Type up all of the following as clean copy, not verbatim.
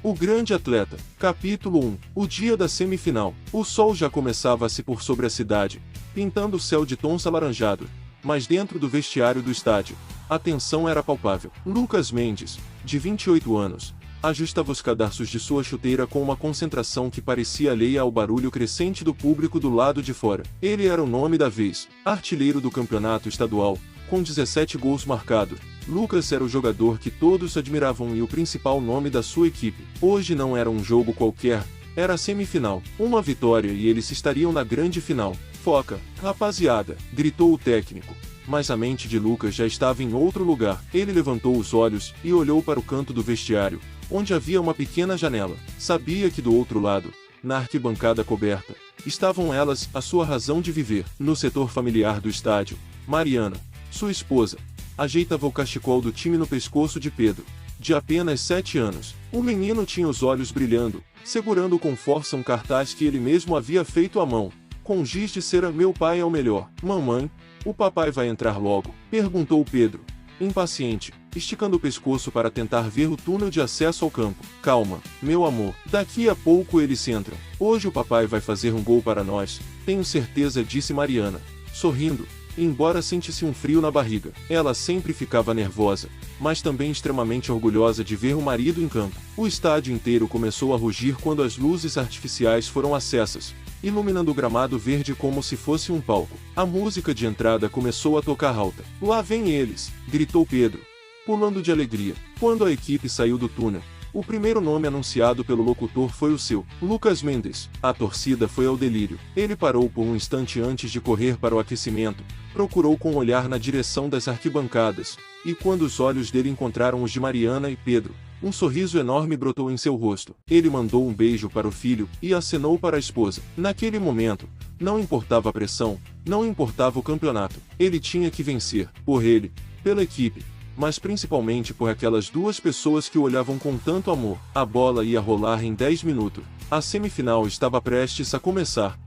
O grande atleta. Capítulo 1. O dia da semifinal. O sol já começava a se pôr sobre a cidade, pintando o céu de tons alaranjados, mas dentro do vestiário do estádio, a tensão era palpável. Lucas Mendes, de 28 anos, ajustava os cadarços de sua chuteira com uma concentração que parecia alheia ao barulho crescente do público do lado de fora. Ele era o nome da vez, artilheiro do campeonato estadual, com 17 gols marcados. Lucas era o jogador que todos admiravam e o principal nome da sua equipe. Hoje não era um jogo qualquer, era a semifinal. Uma vitória e eles estariam na grande final. Foca, rapaziada, gritou o técnico. Mas a mente de Lucas já estava em outro lugar. Ele levantou os olhos e olhou para o canto do vestiário, onde havia uma pequena janela. Sabia que do outro lado, na arquibancada coberta, estavam elas, a sua razão de viver. No setor familiar do estádio, Mariana, sua esposa, ajeitava o cachecol do time no pescoço de Pedro, de apenas 7 anos. O menino tinha os olhos brilhando, segurando com força um cartaz que ele mesmo havia feito à mão, com giz de cera: "Meu pai é o melhor." "Mamãe, o papai vai entrar logo?" perguntou Pedro, impaciente, esticando o pescoço para tentar ver o túnel de acesso ao campo. "Calma, meu amor, daqui a pouco eles entram. Hoje o papai vai fazer um gol para nós, tenho certeza", disse Mariana, sorrindo, embora sentisse um frio na barriga. Ela sempre ficava nervosa, mas também extremamente orgulhosa de ver o marido em campo. O estádio inteiro começou a rugir quando as luzes artificiais foram acesas, iluminando o gramado verde como se fosse um palco. A música de entrada começou a tocar alta. "Lá vem eles!" gritou Pedro, pulando de alegria. Quando a equipe saiu do túnel, o primeiro nome anunciado pelo locutor foi o seu, Lucas Mendes. A torcida foi ao delírio. Ele parou por um instante antes de correr para o aquecimento, procurou com o olhar na direção das arquibancadas, e quando os olhos dele encontraram os de Mariana e Pedro, um sorriso enorme brotou em seu rosto. Ele mandou um beijo para o filho e acenou para a esposa. Naquele momento, não importava a pressão, não importava o campeonato. Ele tinha que vencer, por ele, pela equipe, mas principalmente por aquelas duas pessoas que o olhavam com tanto amor. A bola ia rolar em 10 minutos. A semifinal estava prestes a começar.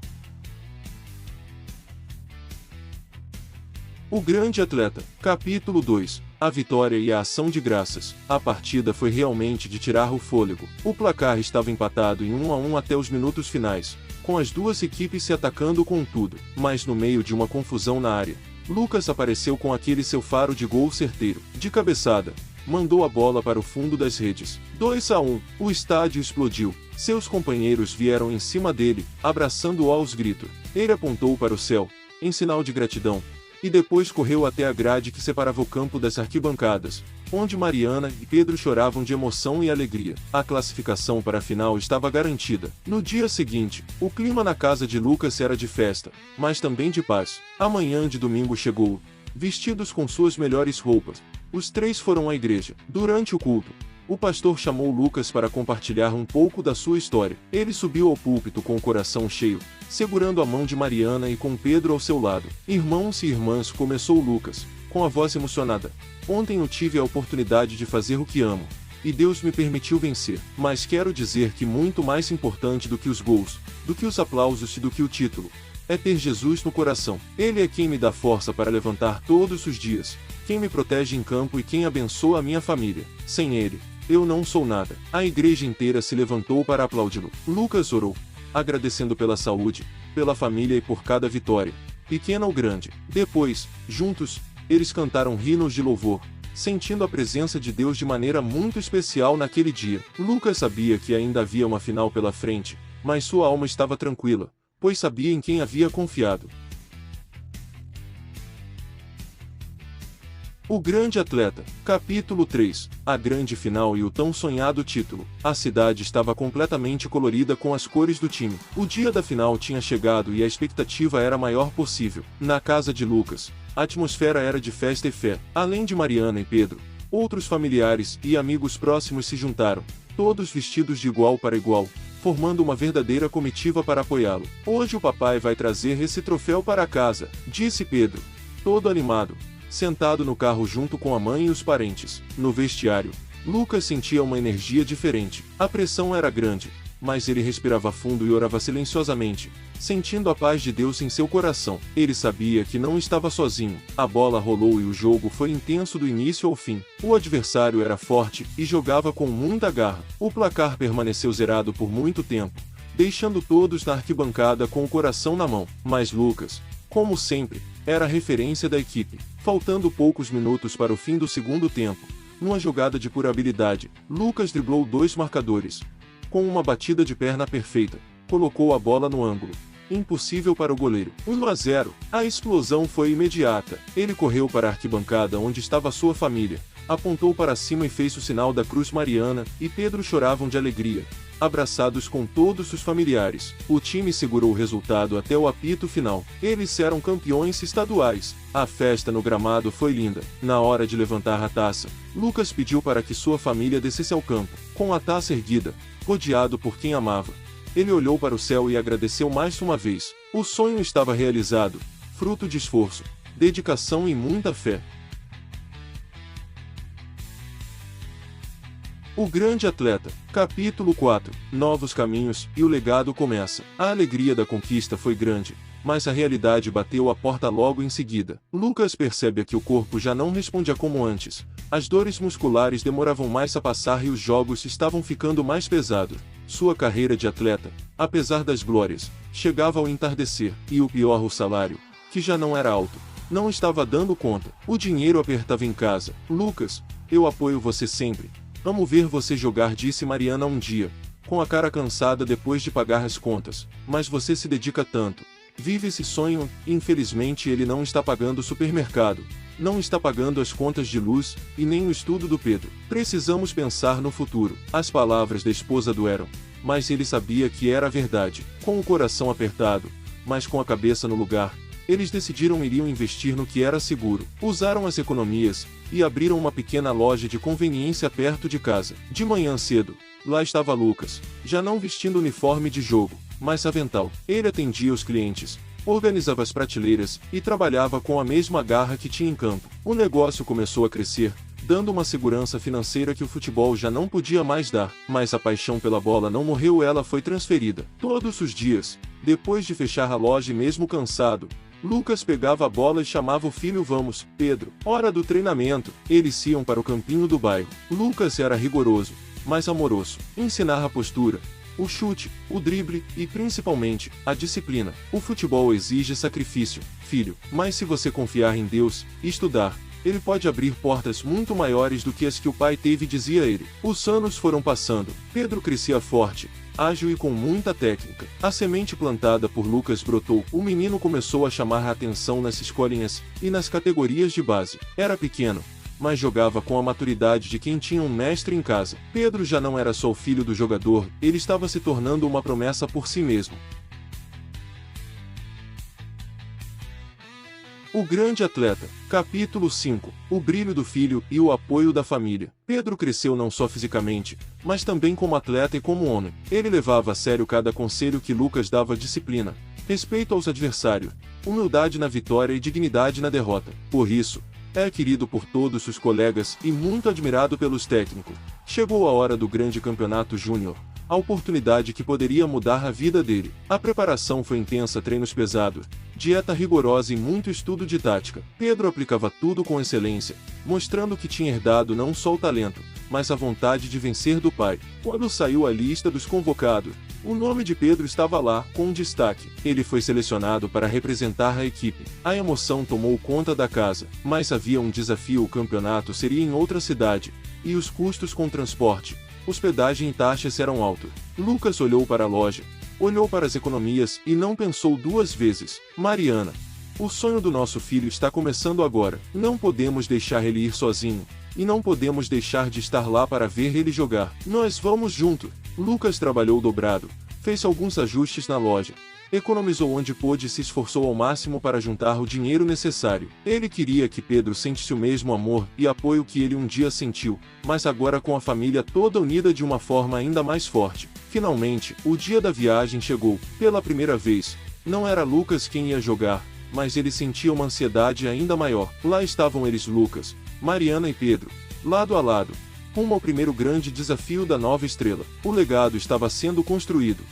O grande atleta. Capítulo 2. A vitória e a ação de graças. A partida foi realmente de tirar o fôlego. O placar estava empatado em 1-1 até os minutos finais, com as duas equipes se atacando com tudo. Mas no meio de uma confusão na área, Lucas apareceu com aquele seu faro de gol certeiro. De cabeçada, mandou a bola para o fundo das redes. 2-1. O estádio explodiu. Seus companheiros vieram em cima dele, abraçando-o aos gritos. Ele apontou para o céu, em sinal de gratidão, e depois correu até a grade que separava o campo das arquibancadas, onde Mariana e Pedro choravam de emoção e alegria. A classificação para a final estava garantida. No dia seguinte, o clima na casa de Lucas era de festa, mas também de paz. A manhã de domingo chegou, vestidos com suas melhores roupas. Os três foram à igreja. Durante o culto, o pastor chamou Lucas para compartilhar um pouco da sua história. Ele subiu ao púlpito com o coração cheio, segurando a mão de Mariana e com Pedro ao seu lado. "Irmãos e irmãs", começou Lucas, com a voz emocionada. "Ontem eu tive a oportunidade de fazer o que amo, e Deus me permitiu vencer. Mas quero dizer que muito mais importante do que os gols, do que os aplausos e do que o título, é ter Jesus no coração. Ele é quem me dá força para levantar todos os dias, quem me protege em campo e quem abençoa a minha família. Sem ele, eu não sou nada." A igreja inteira se levantou para aplaudi-lo. Lucas orou, agradecendo pela saúde, pela família e por cada vitória, pequena ou grande. Depois, juntos, eles cantaram hinos de louvor, sentindo a presença de Deus de maneira muito especial naquele dia. Lucas sabia que ainda havia uma final pela frente, mas sua alma estava tranquila, pois sabia em quem havia confiado. O grande atleta. Capítulo 3. A grande final e o tão sonhado título. A cidade estava completamente colorida com as cores do time. O dia da final tinha chegado e a expectativa era a maior possível. Na casa de Lucas, a atmosfera era de festa e fé. Além de Mariana e Pedro, outros familiares e amigos próximos se juntaram, todos vestidos de igual para igual, formando uma verdadeira comitiva para apoiá-lo. "Hoje o papai vai trazer esse troféu para casa", disse Pedro, todo animado, sentado no carro junto com a mãe e os parentes. No vestiário, Lucas sentia uma energia diferente. A pressão era grande, mas ele respirava fundo e orava silenciosamente, sentindo a paz de Deus em seu coração. Ele sabia que não estava sozinho. A bola rolou e o jogo foi intenso do início ao fim. O adversário era forte e jogava com muita garra. O placar permaneceu zerado por muito tempo, deixando todos na arquibancada com o coração na mão. Mas Lucas, como sempre, era a referência da equipe. Faltando poucos minutos para o fim do segundo tempo, numa jogada de pura habilidade, Lucas driblou 2 marcadores. Com uma batida de perna perfeita, colocou a bola no ângulo. Impossível para o goleiro. 1-0. A explosão foi imediata. Ele correu para a arquibancada onde estava sua família, apontou para cima e fez o sinal da cruz mariana, e Pedro choravam de alegria, abraçados com todos os familiares. O time segurou o resultado até o apito final. Eles eram campeões estaduais. A festa no gramado foi linda. Na hora de levantar a taça, Lucas pediu para que sua família descesse ao campo, com a taça erguida, rodeado por quem amava. Ele olhou para o céu e agradeceu mais uma vez. O sonho estava realizado, fruto de esforço, dedicação e muita fé. O grande atleta. Capítulo 4. Novos caminhos, e o legado começa. A alegria da conquista foi grande, mas a realidade bateu a porta logo em seguida. Lucas percebe que o corpo já não respondia como antes. As dores musculares demoravam mais a passar e os jogos estavam ficando mais pesados. Sua carreira de atleta, apesar das glórias, chegava ao entardecer, e o pior, o salário, que já não era alto, não estava dando conta. O dinheiro apertava em casa. Lucas, eu apoio você sempre. Amo ver você jogar, disse Mariana um dia, com a cara cansada depois de pagar as contas. Mas você se dedica tanto. Vive esse sonho. Infelizmente ele não está pagando o supermercado, não está pagando as contas de luz, e nem o estudo do Pedro. Precisamos pensar no futuro. As palavras da esposa doeram, mas ele sabia que era a verdade. Com o coração apertado, mas com a cabeça no lugar, eles decidiram iriam investir no que era seguro. Usaram as economias, e abriram uma pequena loja de conveniência perto de casa. De manhã cedo, lá estava Lucas, já não vestindo uniforme de jogo, mas avental. Ele atendia os clientes, organizava as prateleiras, e trabalhava com a mesma garra que tinha em campo. O negócio começou a crescer, dando uma segurança financeira que o futebol já não podia mais dar. Mas a paixão pela bola não morreu, ela foi transferida. Todos os dias, depois de fechar a loja e mesmo cansado, Lucas pegava a bola e chamava o filho: vamos, Pedro, hora do treinamento. Eles iam para o campinho do bairro. Lucas era rigoroso, mas amoroso. Ensinava a postura, o chute, o drible e, principalmente, a disciplina. O futebol exige sacrifício, filho, mas se você confiar em Deus e estudar, ele pode abrir portas muito maiores do que as que o pai teve, dizia ele. Os anos foram passando. Pedro crescia forte, ágil e com muita técnica. A semente plantada por Lucas brotou. O menino começou a chamar a atenção nas escolinhas e nas categorias de base. Era pequeno, mas jogava com a maturidade de quem tinha um mestre em casa. Pedro já não era só o filho do jogador, ele estava se tornando uma promessa por si mesmo. O grande atleta. Capítulo 5. O brilho do filho e o apoio da família. Pedro cresceu não só fisicamente, mas também como atleta e como homem. Ele levava a sério cada conselho que Lucas dava: disciplina, respeito aos adversários, humildade na vitória e dignidade na derrota. Por isso, é querido por todos os colegas e muito admirado pelos técnicos. Chegou a hora do grande campeonato júnior, a oportunidade que poderia mudar a vida dele. A preparação foi intensa, treinos pesados, dieta rigorosa e muito estudo de tática. Pedro aplicava tudo com excelência, mostrando que tinha herdado não só o talento, mas a vontade de vencer do pai. Quando saiu a lista dos convocados, o nome de Pedro estava lá, com um destaque. Ele foi selecionado para representar a equipe. A emoção tomou conta da casa, mas havia um desafio: o campeonato seria em outra cidade, e os custos com transporte, hospedagem e taxas eram altos. Lucas olhou para a loja, olhou para as economias e não pensou duas vezes. Mariana, o sonho do nosso filho está começando agora. Não podemos deixar ele ir sozinho, e não podemos deixar de estar lá para ver ele jogar. Nós vamos junto. Lucas trabalhou dobrado, fez alguns ajustes na loja, economizou onde pôde e se esforçou ao máximo para juntar o dinheiro necessário. Ele queria que Pedro sentisse o mesmo amor e apoio que ele um dia sentiu, mas agora com a família toda unida de uma forma ainda mais forte. Finalmente, o dia da viagem chegou. Pela primeira vez, não era Lucas quem ia jogar, mas ele sentia uma ansiedade ainda maior. Lá estavam eles, Lucas, Mariana e Pedro, lado a lado, rumo ao primeiro grande desafio da nova estrela. O legado estava sendo construído.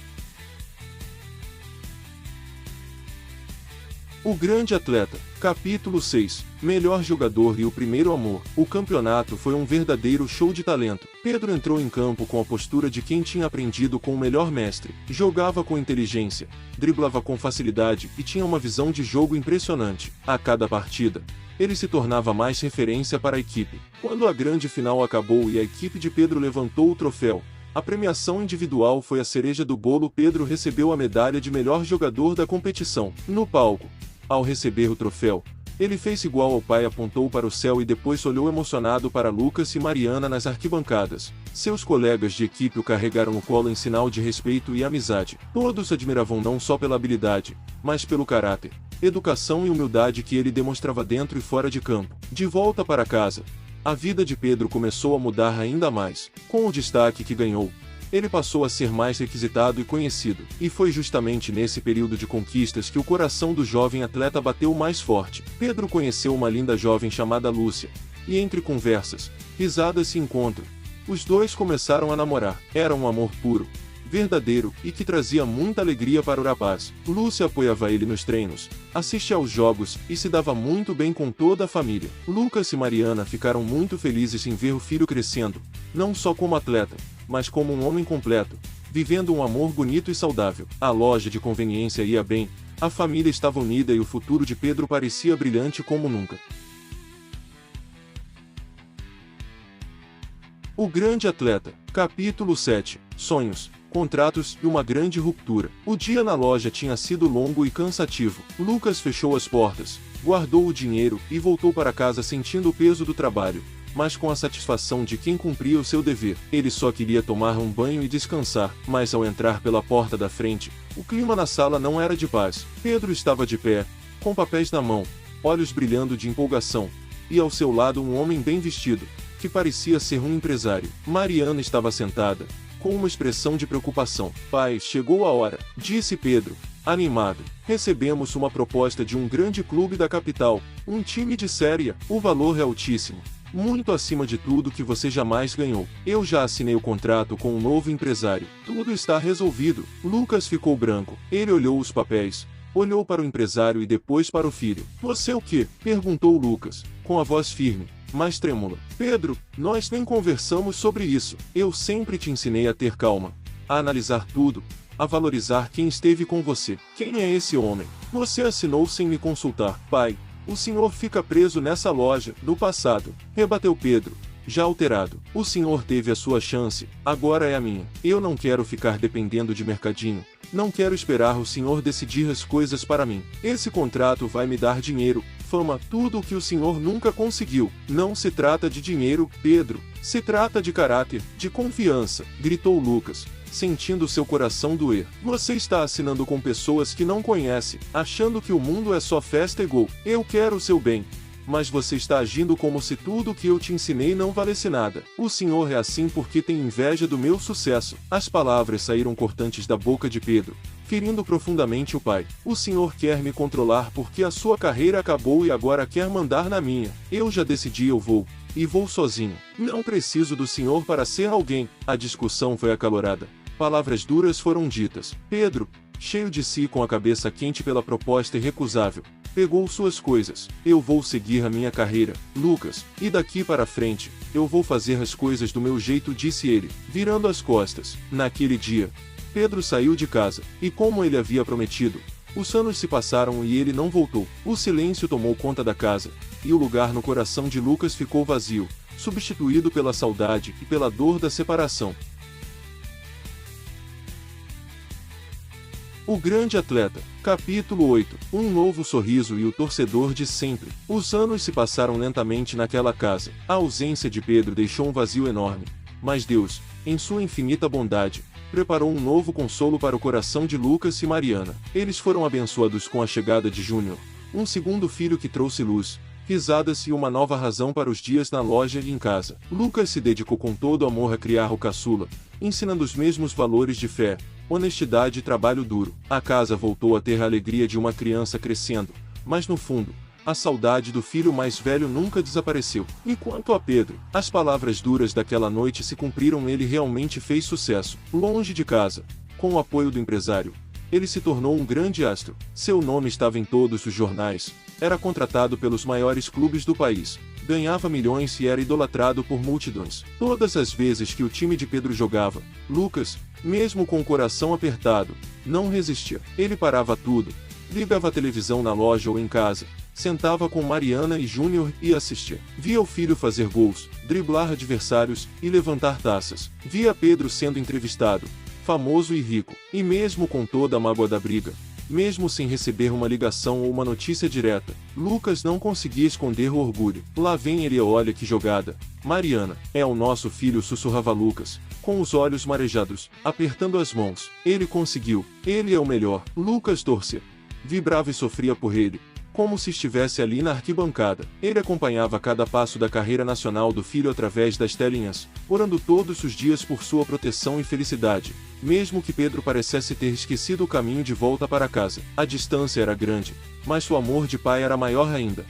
O grande atleta. Capítulo 6. Melhor jogador e o primeiro amor. O campeonato foi um verdadeiro show de talento. Pedro entrou em campo com a postura de quem tinha aprendido com o melhor mestre. Jogava com inteligência, driblava com facilidade e tinha uma visão de jogo impressionante. A cada partida, ele se tornava mais referência para a equipe. Quando a grande final acabou e a equipe de Pedro levantou o troféu, a premiação individual foi a cereja do bolo. Pedro recebeu a medalha de melhor jogador da competição. No palco, ao receber o troféu, ele fez igual ao pai, apontou para o céu e depois olhou emocionado para Lucas e Mariana nas arquibancadas. Seus colegas de equipe o carregaram no colo em sinal de respeito e amizade. Todos admiravam não só pela habilidade, mas pelo caráter, educação e humildade que ele demonstrava dentro e fora de campo. De volta para casa, a vida de Pedro começou a mudar ainda mais. Com o destaque que ganhou, ele passou a ser mais requisitado e conhecido. E foi justamente nesse período de conquistas que o coração do jovem atleta bateu mais forte. Pedro conheceu uma linda jovem chamada Lúcia, e entre conversas, risadas e encontro, os dois começaram a namorar. Era um amor puro, verdadeiro e que trazia muita alegria para o rapaz. Lúcia apoiava ele nos treinos, assistia aos jogos e se dava muito bem com toda a família. Lucas e Mariana ficaram muito felizes em ver o filho crescendo, não só como atleta, mas como um homem completo, vivendo um amor bonito e saudável. A loja de conveniência ia bem, a família estava unida e o futuro de Pedro parecia brilhante como nunca. O grande atleta. Capítulo 7. Sonhos, contratos e uma grande ruptura. O dia na loja tinha sido longo e cansativo. Lucas fechou as portas, guardou o dinheiro e voltou para casa sentindo o peso do trabalho, mas com a satisfação de quem cumpria o seu dever. Ele só queria tomar um banho e descansar, mas ao entrar pela porta da frente, o clima na sala não era de paz. Pedro estava de pé, com papéis na mão, olhos brilhando de empolgação, e ao seu lado um homem bem vestido, que parecia ser um empresário. Mariana estava sentada, com uma expressão de preocupação. Pai, chegou a hora, disse Pedro, animado. Recebemos uma proposta de um grande clube da capital, um time de Série A. O valor é altíssimo, muito acima de tudo que você jamais ganhou. Eu já assinei o contrato com um novo empresário. Tudo está resolvido. Lucas ficou branco. Ele olhou os papéis, olhou para o empresário e depois para o filho. Você o quê? Perguntou Lucas, com a voz firme, mas trêmula. Pedro, nós nem conversamos sobre isso. Eu sempre te ensinei a ter calma, a analisar tudo, a valorizar quem esteve com você. Quem é esse homem? Você assinou sem me consultar. Pai, o senhor fica preso nessa loja, do passado, rebateu Pedro, já alterado. O senhor teve a sua chance, agora é a minha. Eu não quero ficar dependendo de mercadinho, não quero esperar o senhor decidir as coisas para mim. Esse contrato vai me dar dinheiro, fama, tudo o que o senhor nunca conseguiu. Não se trata de dinheiro, Pedro, se trata de caráter, de confiança, gritou Lucas, sentindo seu coração doer. Você está assinando com pessoas que não conhece, achando que o mundo é só festa e gol. Eu quero o seu bem, mas você está agindo como se tudo o que eu te ensinei não valesse nada. O senhor é assim porque tem inveja do meu sucesso. As palavras saíram cortantes da boca de Pedro, ferindo profundamente o pai. O senhor quer me controlar porque a sua carreira acabou e agora quer mandar na minha. Eu já decidi, eu vou, e vou sozinho. Não preciso do senhor para ser alguém. A discussão foi acalorada. Palavras duras foram ditas. Pedro, cheio de si com a cabeça quente pela proposta irrecusável, pegou suas coisas. Eu vou seguir a minha carreira, Lucas, e daqui para frente, eu vou fazer as coisas do meu jeito, disse ele, virando as costas. Naquele dia, Pedro saiu de casa, e como ele havia prometido, os anos se passaram e ele não voltou. O silêncio tomou conta da casa, e o lugar no coração de Lucas ficou vazio, substituído pela saudade e pela dor da separação. O grande atleta. Capítulo 8. Um novo sorriso e o torcedor de sempre. Os anos se passaram lentamente naquela casa. A ausência de Pedro deixou um vazio enorme, mas Deus, em sua infinita bondade, preparou um novo consolo para o coração de Lucas e Mariana. Eles foram abençoados com a chegada de Júnior, um segundo filho que trouxe luz, risadas e uma nova razão para os dias na loja e em casa. Lucas se dedicou com todo amor a criar o caçula, ensinando os mesmos valores de fé, honestidade e trabalho duro. A casa voltou a ter a alegria de uma criança crescendo, mas no fundo, A saudade do filho mais velho nunca desapareceu. E quanto a Pedro, as palavras duras daquela noite se cumpriram. Ele realmente fez sucesso. Longe de casa, com o apoio do empresário, ele se tornou um grande astro. Seu nome estava em todos os jornais. Era contratado pelos maiores clubes do país. Ganhava milhões e era idolatrado por multidões. Todas as vezes que o time de Pedro jogava, Lucas, mesmo com o coração apertado, não resistia. Ele parava tudo, ligava a televisão na loja ou em casa, sentava com Mariana e Júnior e assistia. Via o filho fazer gols, driblar adversários e levantar taças. Via Pedro sendo entrevistado, famoso e rico. E mesmo com toda a mágoa da briga, mesmo sem receber uma ligação ou uma notícia direta, Lucas não conseguia esconder o orgulho. Lá vem ele, olha que jogada. Mariana, é o nosso filho, sussurrava Lucas, com os olhos marejados, apertando as mãos. Ele conseguiu, ele é o melhor. Lucas torcia, vibrava e sofria por ele, como se estivesse ali na arquibancada. Ele acompanhava cada passo da carreira nacional do filho através das telinhas, orando todos os dias por sua proteção e felicidade, mesmo que Pedro parecesse ter esquecido o caminho de volta para casa. A distância era grande, mas seu amor de pai era maior ainda.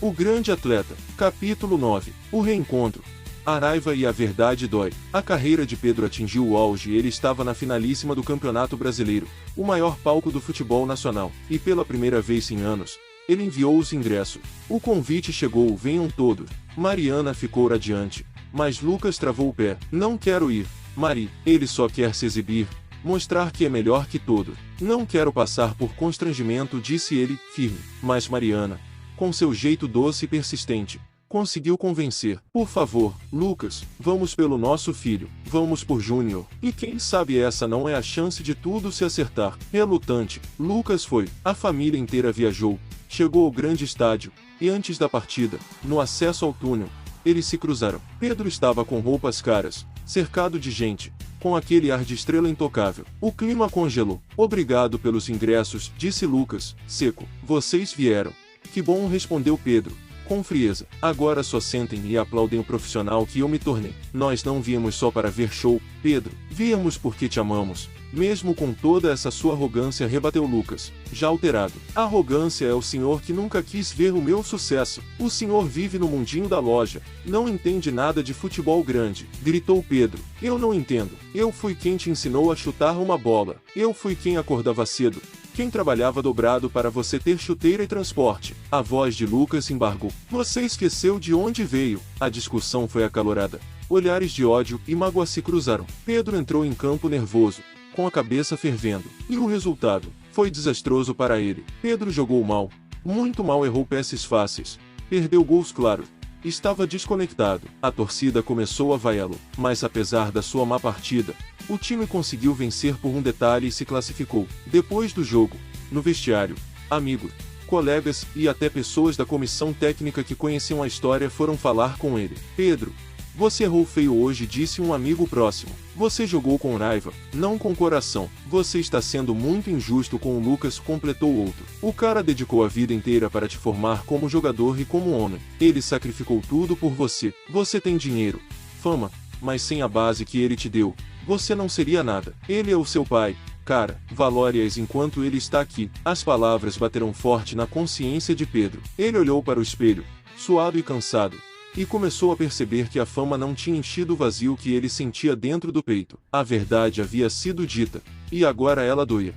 O grande atleta. Capítulo 9. O reencontro. A raiva e a verdade dói. A carreira de Pedro atingiu o auge e ele estava na finalíssima do Campeonato Brasileiro, o maior palco do futebol nacional, e pela primeira vez em anos, ele enviou os ingressos. O convite chegou, venham todos. Mariana ficou radiante, mas Lucas travou o pé. Não quero ir, Mari. Ele só quer se exibir, mostrar que é melhor que todo. Não quero passar por constrangimento, disse ele, firme. Mas Mariana, com seu jeito doce e persistente, conseguiu convencer. Por favor, Lucas, vamos pelo nosso filho, vamos por Júnior. E quem sabe essa não é a chance de tudo se acertar. Relutante, Lucas foi. A família inteira viajou, chegou ao grande estádio, e antes da partida, no acesso ao túnel, eles se cruzaram. Pedro estava com roupas caras, cercado de gente, com aquele ar de estrela intocável. O clima congelou. Obrigado pelos ingressos, disse Lucas, seco. Vocês vieram. Que bom, respondeu Pedro, com frieza. Agora só sentem e aplaudem o profissional que eu me tornei. Nós não viemos só para ver show, Pedro. Viemos porque te amamos. Mesmo com toda essa sua arrogância, rebateu Lucas, já alterado. A arrogância é o senhor que nunca quis ver o meu sucesso. O senhor vive no mundinho da loja. Não entende nada de futebol grande, gritou Pedro. Eu não entendo. Eu fui quem te ensinou a chutar uma bola. Eu fui quem acordava cedo, quem trabalhava dobrado para você ter chuteira e transporte. A voz de Lucas embargou. Você esqueceu de onde veio. A discussão foi acalorada. Olhares de ódio e mágoa se cruzaram. Pedro entrou em campo nervoso, com a cabeça fervendo. E o resultado foi desastroso para ele. Pedro jogou mal, muito mal, errou passes fáceis, perdeu gols claros. Estava desconectado. A torcida começou a vaiá-lo, mas apesar da sua má partida, o time conseguiu vencer por um detalhe e se classificou. Depois do jogo, no vestiário, amigos, colegas e até pessoas da comissão técnica que conheciam a história foram falar com ele. Pedro, você errou feio hoje, disse um amigo próximo. Você jogou com raiva, não com coração. Você está sendo muito injusto com o Lucas, completou outro. O cara dedicou a vida inteira para te formar como jogador e como homem. Ele sacrificou tudo por você. Você tem dinheiro, fama, mas sem a base que ele te deu, você não seria nada. Ele é o seu pai. Cara, valore-as enquanto ele está aqui. As palavras bateram forte na consciência de Pedro. Ele olhou para o espelho, suado e cansado, e começou a perceber que a fama não tinha enchido o vazio que ele sentia dentro do peito. A verdade havia sido dita, e agora ela doía.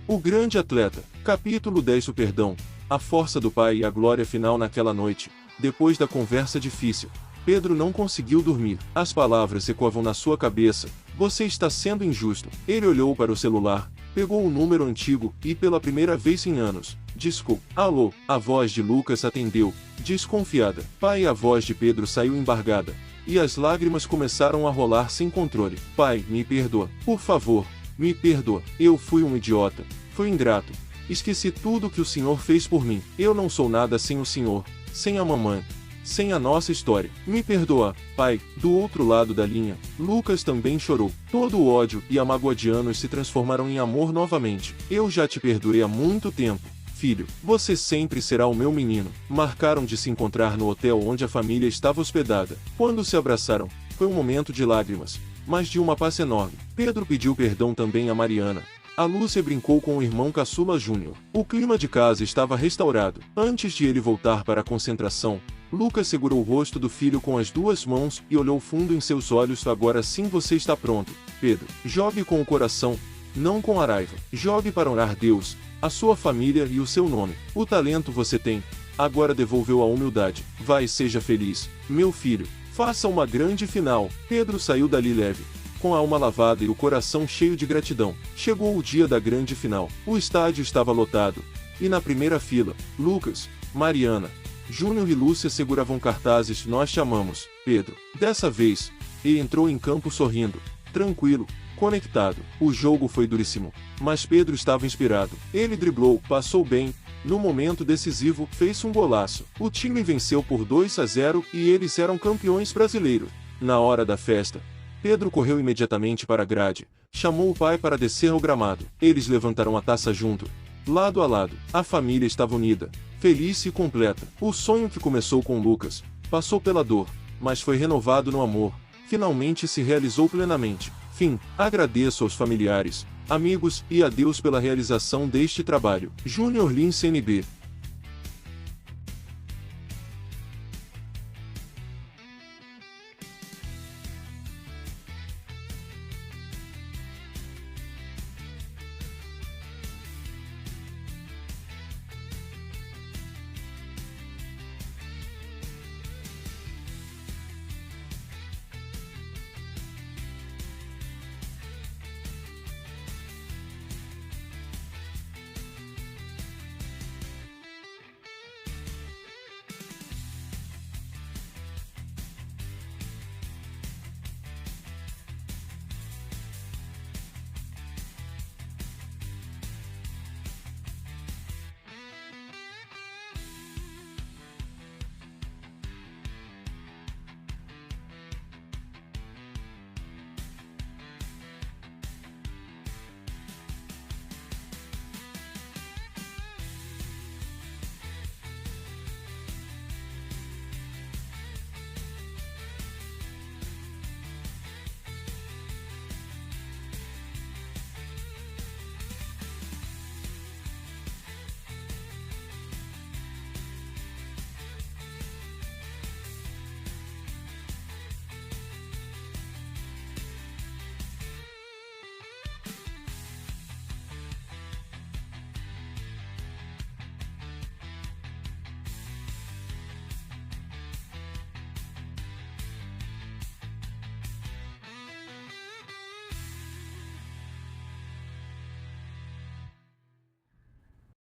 O grande atleta. Capítulo 10. O perdão, a força do pai e a glória final. Naquela noite, depois da conversa difícil, Pedro não conseguiu dormir. As palavras ecoavam na sua cabeça. Você está sendo injusto. Ele olhou para o celular, pegou um número antigo e, pela primeira vez em anos, discou. Alô, a voz de Lucas atendeu, desconfiada. Pai, a voz de Pedro saiu embargada, e as lágrimas começaram a rolar sem controle. Pai, me perdoa. Por favor, me perdoa. Eu fui um idiota. Fui ingrato. Esqueci tudo que o senhor fez por mim. Eu não sou nada sem o senhor, sem a mamãe, sem a nossa história. Me perdoa, pai. Do outro lado da linha, Lucas também chorou. Todo o ódio e a mágoa de anos se transformaram em amor novamente. Eu já te perdoei há muito tempo, filho. Você sempre será o meu menino. Marcaram de se encontrar no hotel onde a família estava hospedada. Quando se abraçaram, foi um momento de lágrimas. mas de uma paz enorme. Pedro pediu perdão também a Mariana. A Lúcia brincou com o irmão caçula Júnior. O clima de casa estava restaurado. Antes de ele voltar para a concentração, Lucas segurou o rosto do filho com as duas mãos e olhou fundo em seus olhos. Agora sim você está pronto, Pedro. Jogue com o coração, não com a raiva. Jogue para honrar Deus, a sua família e o seu nome. O talento você tem, agora devolveu a humildade. Vai, seja feliz, meu filho. Faça uma grande final. Pedro saiu dali leve, com a alma lavada e o coração cheio de gratidão. Chegou o dia da grande final. O estádio estava lotado, e na primeira fila, Lucas, Mariana, Júnior e Lúcia seguravam cartazes "Nós te amamos, Pedro". Dessa vez, ele entrou em campo sorrindo, tranquilo, conectado. O jogo foi duríssimo, mas Pedro estava inspirado. Ele driblou, passou bem, no momento decisivo, fez um golaço. O time venceu por 2-0 e eles eram campeões brasileiros. Na hora da festa, Pedro correu imediatamente para a grade, chamou o pai para descer ao gramado. Eles levantaram a taça junto, lado a lado. A família estava unida, feliz e completa. O sonho que começou com Lucas passou pela dor, mas foi renovado no amor. Finalmente se realizou plenamente. Fim. Agradeço aos familiares, amigos e a Deus pela realização deste trabalho. Júnior Lins, CNB.